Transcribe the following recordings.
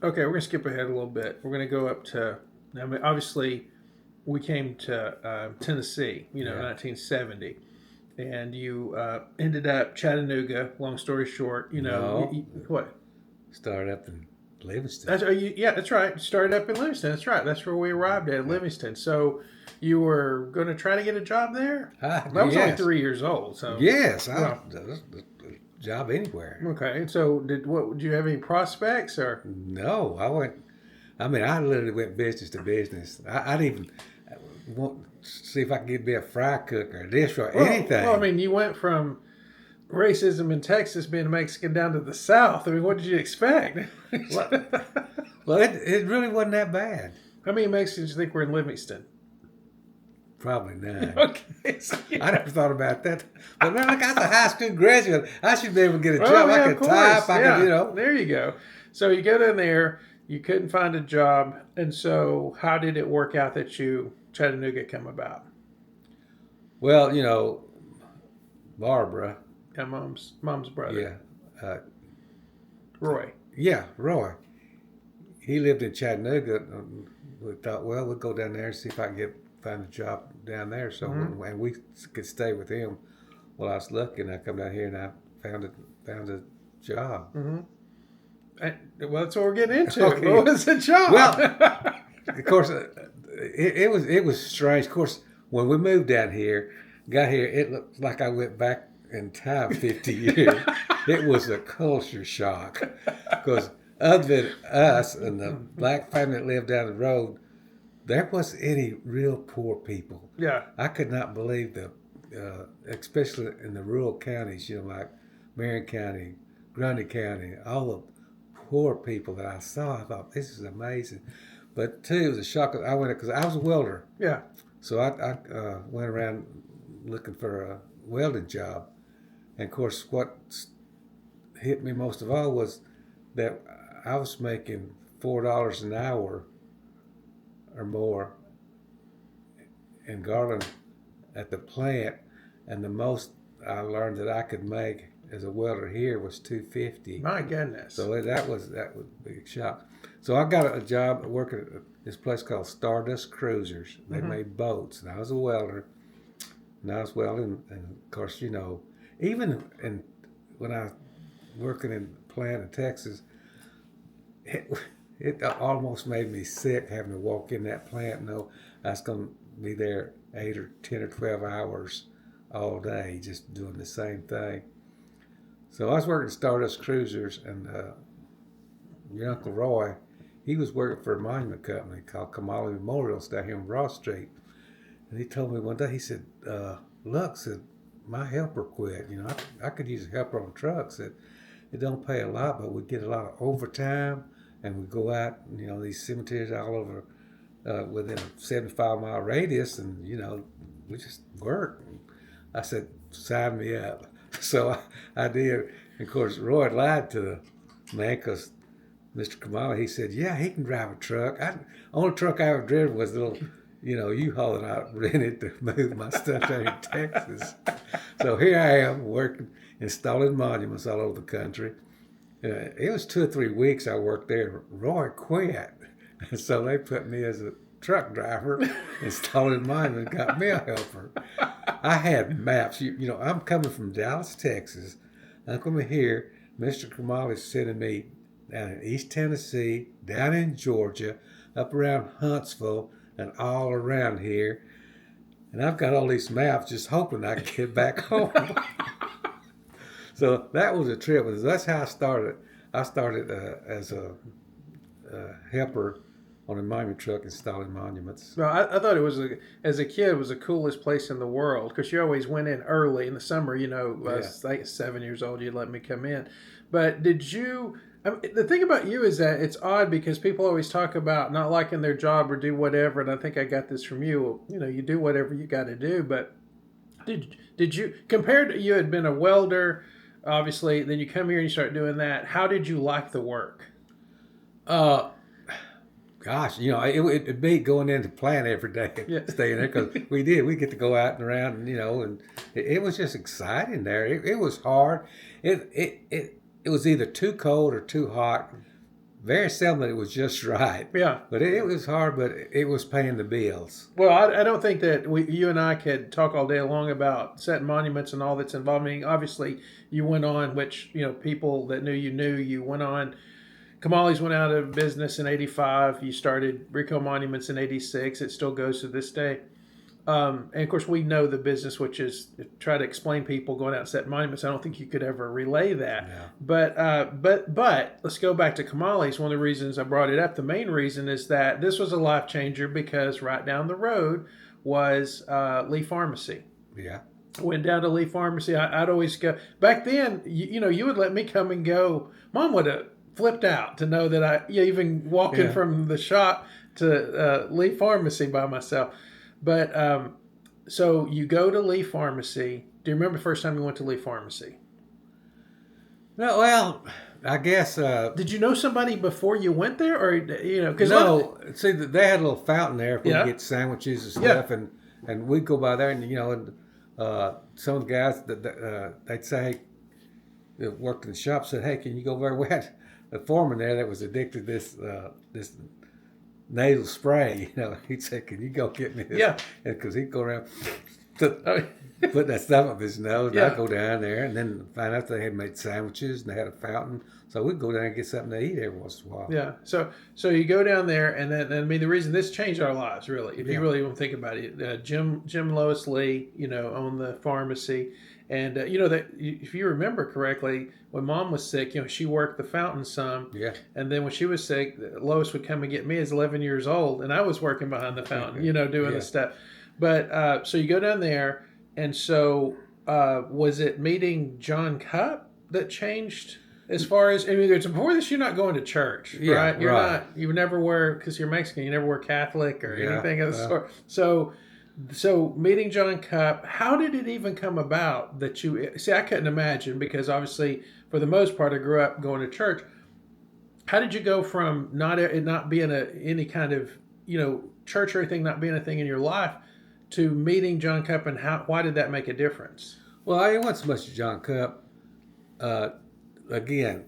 Okay, we're gonna skip ahead a little bit. We're gonna go up to. I mean, obviously, we came to Tennessee. Yeah. 1970, and you ended up Chattanooga. Long story short, No, what? started up in Livingston. Yeah, that's right. You started up in Livingston. That's right. That's where we arrived at Yeah. Livingston. So you were going to try to get a job there. I was only Yes. 3 years old. So Yes. well, Job anywhere. okay. So did you have any prospects or? No, I went. I mean, I literally went business to business. I didn't even want to see if I could be a fry cook or a dishwasher, anything. Well, I mean, you went from racism in Texas being a Mexican down to the South. I mean, what did you expect? well, well, it really wasn't that bad. How many Mexicans do you think were in Livingston? Probably none. Okay. So, I never thought about that. But man, like I was a high school graduate. I should be able to get a well, job. yeah, I of could course. type. I Yeah. could, There you go. So you go down there. You couldn't find a job, and so how did it work out that Chattanooga come about? Well, Barbara. Yeah, mom's brother, Yeah. Roy. Yeah, Roy. He lived in Chattanooga. We thought, well, we'll go down there and see if I can find a job down there. So, and we could stay with him. Well, I was lucky, and I come down here and I found a job. Well, that's what we're getting into. Okay. What was the job? Well, of course, it was strange. Of course, when we moved down here, got here, it looked like I went back in time 50 years. It was a culture shock because other than us and the black family that lived down the road, there wasn't any real poor people. Yeah. I could not believe especially in the rural counties, like Marion County, Grundy County, all the poor people that I saw. I thought, this is amazing. But too, it was a shock. I went because I was a welder. Yeah. So I went around looking for a welding job. And of course, what hit me most of all was that I was making $4 an hour or more in Garland at the plant, and the most I learned that I could make as a welder here was $2.50. My goodness. So that was a big shock. So I got a job working at this place called Stardust Cruisers. They made boats, and I was a welder. And I was welding, and of course, even when I was working in a plant in Texas, it almost made me sick having to walk in that plant. No, I was going to be there 8 or 10 or 12 hours all day just doing the same thing. So I was working at Stardust Cruisers, and your Uncle Roy, he was working for a monument company called Kamali Memorials down here on Broad Street. And he told me one day, he said, look, said, my helper quit. I could use a helper on trucks. Said, it don't pay a lot, but we get a lot of overtime, and we go out, these cemeteries all over within a 75-mile radius, and, we just work. I said, sign me up. So I did. And of course, Roy lied to the man because Mr. Kamala, he said, yeah, he can drive a truck. Only truck I ever driven was the little, U-Haul that I rented to move my stuff down in Texas. So here I am working, installing monuments all over the country. It was 2 or 3 weeks I worked there. Roy quit. And so they put me as a truck driver, installing monuments, got me a helper. I had maps. I'm coming from Dallas, Texas. I'm coming here. Mr. Kamali's sending me down in East Tennessee, down in Georgia, up around Huntsville, and all around here. And I've got all these maps just hoping I can get back home. So that was a trip. That's how I started. I started as a helper on a monument truck installing monuments. Well, I thought as a kid, it was the coolest place in the world because you always went in early in the summer. I was like 7 years old, you'd let me come in. But did you? I mean, the thing about you is that it's odd because people always talk about not liking their job or do whatever, and I think I got this from you. You do whatever you got to do. But did you, compared to you had been a welder, obviously, then you come here and you start doing that. How did you like the work? Gosh, it'd be going into plant every day, staying there because we get to go out and around, and it was just exciting there. It was hard. It was either too cold or too hot, very seldom that it was just right. Yeah. But it was hard, but it was paying the bills. Well, I don't think that you and I could talk all day long about setting monuments and all that's involved. I mean, obviously, you went on, which, people that knew, you went on. Kamali's went out of business in '85. You started Rico Monuments in '86. It still goes to this day. And of course, we know the business, which is try to explain people going out and set monuments. I don't think you could ever relay that. Yeah. But let's go back to Kamali's. One of the reasons I brought it up, the main reason is that this was a life changer because right down the road was Lee Pharmacy. Yeah. Went down to Lee Pharmacy. I'd always go back then. You would let me come and go. Mom would have flipped out to know that even walking from the shop to Lee Pharmacy by myself. But so you go to Lee Pharmacy. Do you remember the first time you went to Lee Pharmacy? No, well, I guess. Did you know somebody before you went there, or Because see, they had a little fountain there for you get sandwiches and stuff, and we'd go by there, and some of the guys they'd say, that worked in the shop said, "Hey, can you go there?" We had a foreman there that was addicted to this nasal spray. He'd say, "Can you go get me this?" Yeah, because he'd go around put that stuff up his nose. And I'd go down there and then find out they had made sandwiches and they had a fountain. So we'd go down and get something to eat every once in a while. Yeah. So you go down there, and then I mean the reason this changed our lives really, if you really want to think about it, Jim Lois Lee, owned the pharmacy, and that if you remember correctly, when Mom was sick, she worked the fountain some. Yeah. And then when she was sick, Lois would come and get me as 11 years old, and I was working behind the fountain, doing the stuff. But so you go down there, and so was it meeting John Cupp that changed? As far as, before this, you're not going to church, right? You're not, you never wear, because you're Mexican, you never wear Catholic or anything of the sort. So meeting John Cupp, how did it even come about that I couldn't imagine, because obviously, for the most part, I grew up going to church. How did you go from it not being any kind of, church or anything, not being a thing in your life, to meeting John Cupp, and why did that make a difference? Well, I wasn't so much John Cupp. Again,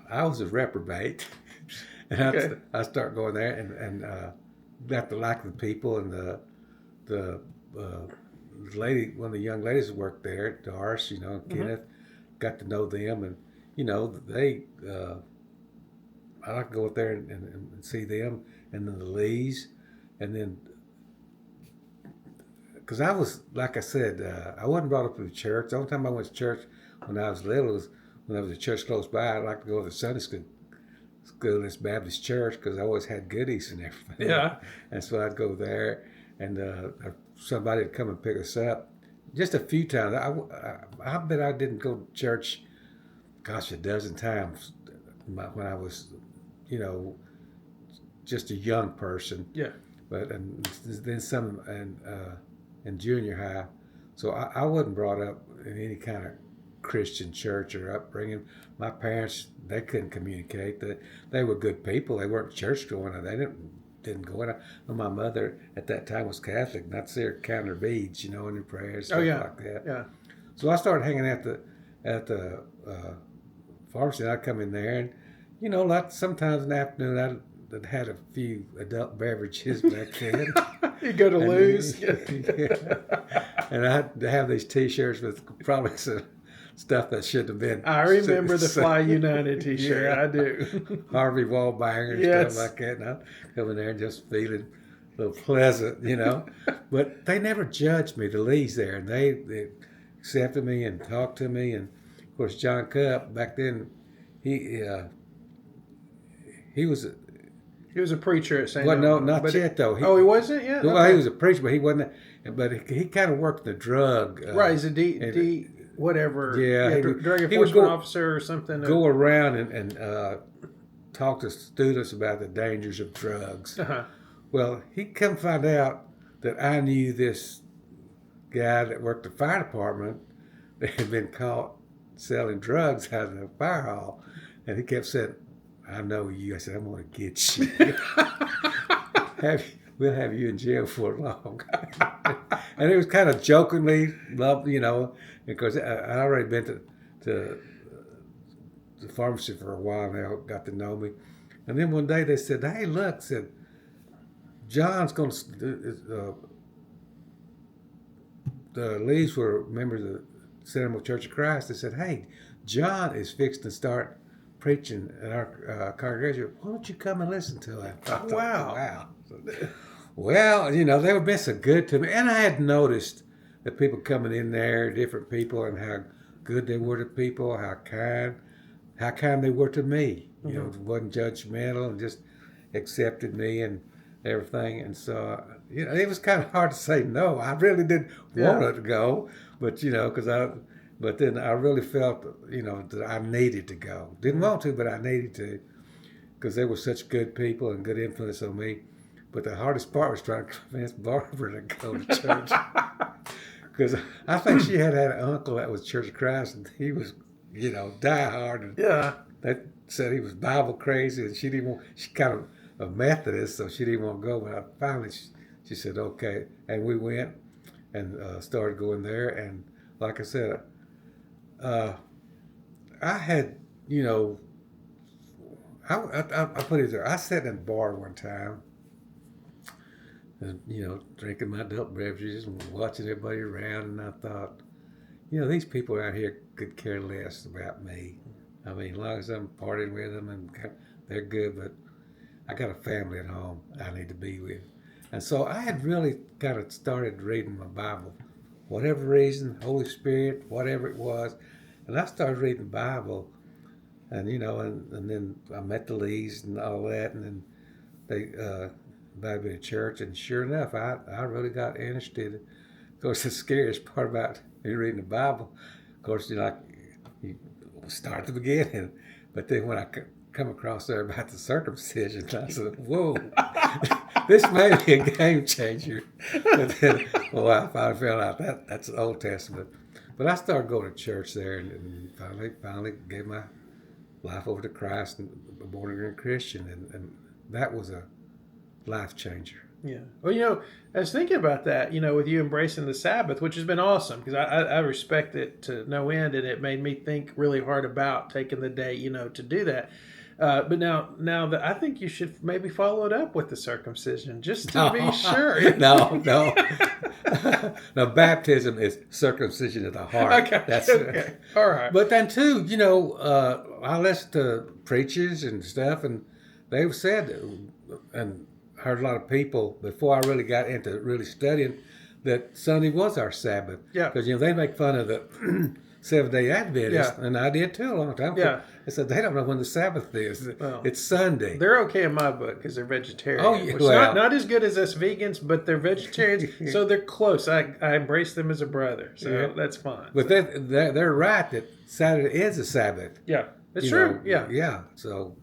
I was a reprobate, and I start going there and got to like the people, and the lady, one of the young ladies that worked there, Doris, Kenneth, got to know them, and they I like to go up there and see them, and then the Lees, and then because I was, like I said, I wasn't brought up in the church. The only time I went to church when I was little was when there was a church close by. I'd like to go to the Sunday school in this Baptist church because I always had goodies and everything. Yeah. And so I'd go there, and somebody would come and pick us up. Just a few times. I bet I didn't go to church, gosh, a dozen times when I was, just a young person. Yeah. But and then some in junior high. So I wasn't brought up in any kind of Christian church or upbringing. My parents, they couldn't communicate. They were good people. They weren't church going. They didn't go in. My mother at that time was Catholic, and I'd see her count her beads, in her prayers, stuff like that. Yeah. So I started hanging at the pharmacy, and I'd come in there, and like sometimes in the afternoon I'd had a few adult beverages back then. You go to lose. Yeah. And I'd have these T-shirts with probably some stuff that shouldn't have been. I remember the Fly United T-shirt. I do. Harvey Wallbanger and stuff like that. And I'd come in there and just feeling a little pleasant, But they never judged me, the Lees there. And they accepted me and talked to me. And, of course, John Cupp, back then, he was... He was a preacher at St. Well, no, not yet, though. He wasn't yet? Well, he was a preacher, but he wasn't. But he kind of worked the drug. Right, he's a whatever. Yeah. Drug enforcement officer or something. Go around and talk to students about the dangers of drugs. Uh-huh. Well, he come find out that I knew this guy that worked the fire department that had been caught selling drugs out of the fire hall. And he kept saying, "I know you." I said, "I'm going to get you. We'll have you in jail for long." And it was kind of jokingly, because I already been to the pharmacy for a while now, got to know me. And then one day they said, "Hey, look," said John's going to. The leads were members of the Cinnamon Church of Christ. They said, "Hey, John is fixed to start preaching at our congregation. Why don't you come and listen to him?" Wow. Wow. Well, they were being so good to me. And I had noticed the people coming in there, different people, and how good they were to people, how kind they were to me. It wasn't judgmental and just accepted me and everything. And so, it was kind of hard to say no. I really didn't want to go, but, but then I really felt, that I needed to go. Didn't want to, but I needed to, because they were such good people and good influence on me. But the hardest part was trying to convince Barbara to go to church. Because I think she had an uncle that was Church of Christ, and he was, die hard. And that said he was Bible crazy, and she didn't want, she kind of a Methodist, so she didn't want to go. But finally, she said, okay. And we went and started going there. And like I said, I had, I put it there. I sat in a bar one time, and, drinking my adult beverages and watching everybody around, and I thought, these people out here could care less about me. I mean, as long as I'm partying with them and they're good, but I got a family at home I need to be with. And so I had really kind of started reading my Bible, whatever reason, Holy Spirit, whatever it was. And I started reading the Bible, and, and then I met the Lees and all that, and then they invited me to church, and sure enough, I really got interested. Of course, the scariest part about me reading the Bible, of course, you start at the beginning, but then when I come across there about the circumcision, I said, whoa, this may be a game changer. But then, I finally found out that's the Old Testament. But I started going to church there, and finally gave my life over to Christ and a born-again Christian, and that was a life changer. Yeah. Well, I was thinking about that, with you embracing the Sabbath, which has been awesome, because I respect it to no end, and it made me think really hard about taking the day, to do that. But now that I think you should maybe follow it up with the circumcision, just to be sure. No. Now, baptism is circumcision of the heart. Okay. Okay. All right. But then too, I listened to preachers and stuff, and they've said, and heard a lot of people before I really got into really studying, that Sunday was our Sabbath. Yeah. Because they make fun of the Seventh-day Adventists, and I did too a long time ago. Yeah. I said they don't know when the Sabbath is. Well, it's Sunday. They're okay in my book because they're vegetarian. Oh, yeah. Which is not as good as us vegans, but they're vegetarians, so they're close. I embrace them as a brother, so that's fine. But they're right that Saturday is a Sabbath. Yeah, it's true. Yeah. Yeah. So